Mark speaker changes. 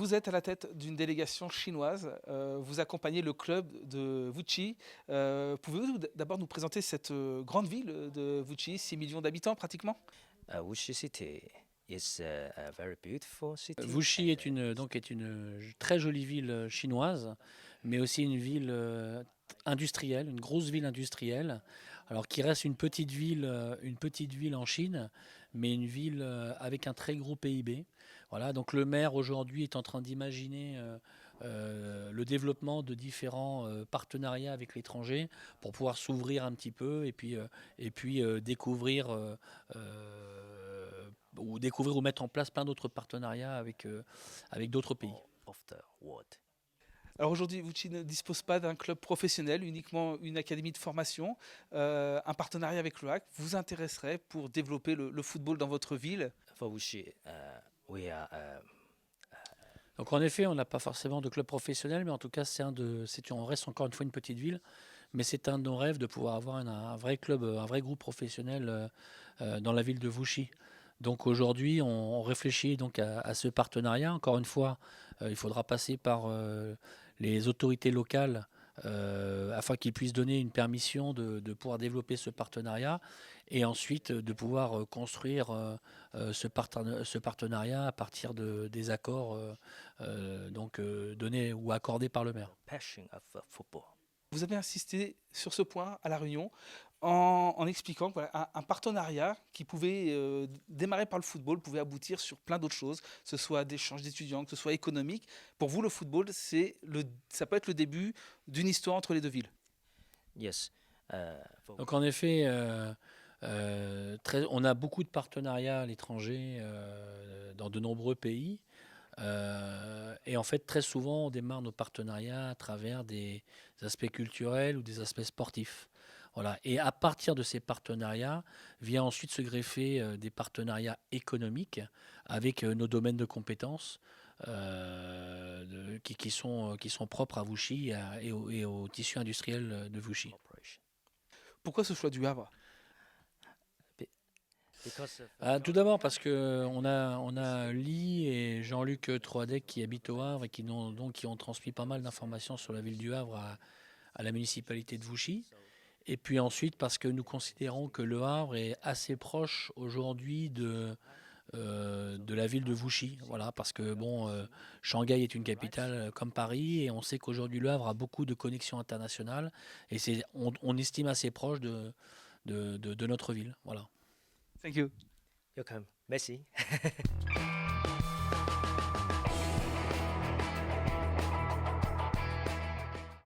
Speaker 1: Vous êtes à la tête d'une délégation chinoise, vous accompagnez le club de Wuxi. Pouvez-vous d'abord nous présenter cette grande ville de Wuxi, 6 millions d'habitants pratiquement?
Speaker 2: Wuxi City is a very beautiful city.
Speaker 3: Wuxi est une très jolie ville chinoise, mais aussi une ville industrielle, une grosse ville industrielle. Alors qui reste une petite ville en Chine, mais une ville avec un très gros PIB. Voilà, donc le maire aujourd'hui est en train d'imaginer le développement de différents partenariats avec l'étranger pour pouvoir s'ouvrir un petit peu et puis découvrir ou mettre en place plein d'autres partenariats avec d'autres pays.
Speaker 2: Of the world.
Speaker 1: Alors aujourd'hui, Wuxi ne dispose pas d'un club professionnel, uniquement une académie de formation. Un partenariat avec le HAC vous intéresserait pour développer le football dans votre ville?
Speaker 2: For Wuxi, we are
Speaker 3: Donc en effet, on n'a pas forcément de club professionnel, mais en tout cas, on reste encore une fois une petite ville, mais c'est un de nos rêves de pouvoir avoir un vrai club, un vrai groupe professionnel dans la ville de Wuxi. Donc aujourd'hui, on réfléchit donc à ce partenariat. Encore une fois, il faudra passer par les autorités locales afin qu'ils puissent donner une permission de pouvoir développer ce partenariat et ensuite de pouvoir construire ce partenariat à partir des accords donnés ou accordés par le maire.
Speaker 2: passion of football.
Speaker 1: Vous avez insisté sur ce point à La Réunion en expliquant que voilà, un partenariat qui pouvait démarrer par le football pouvait aboutir sur plein d'autres choses, que ce soit d'échanges d'étudiants, que ce soit économique. Pour vous, le football, ça peut être le début d'une histoire entre les deux villes.
Speaker 2: Yes.
Speaker 3: Donc en effet, on a beaucoup de partenariats à l'étranger dans de nombreux pays. Et en fait, très souvent, on démarre nos partenariats à travers des aspects culturels ou des aspects sportifs. Voilà. Et à partir de ces partenariats, vient ensuite se greffer des partenariats économiques avec nos domaines de compétences qui sont propres à Wuxi et au tissu industriel de Wuxi.
Speaker 2: Corporation.
Speaker 1: Pourquoi ce choix du Havre?
Speaker 2: Because of,
Speaker 3: Tout d'abord parce que on a Lee et Jean-Luc Troadec qui habitent au Havre et qui ont transmis pas mal d'informations sur la ville du Havre à la municipalité de Wuxi. Et puis ensuite parce que nous considérons que le Havre est assez proche aujourd'hui de la ville de Wuxi. Voilà, parce que Shanghai est une capitale comme Paris et on sait qu'aujourd'hui le Havre a beaucoup de connexions internationales et on estime assez proche de notre ville. Voilà.
Speaker 1: Thank you.
Speaker 2: you come. Messi.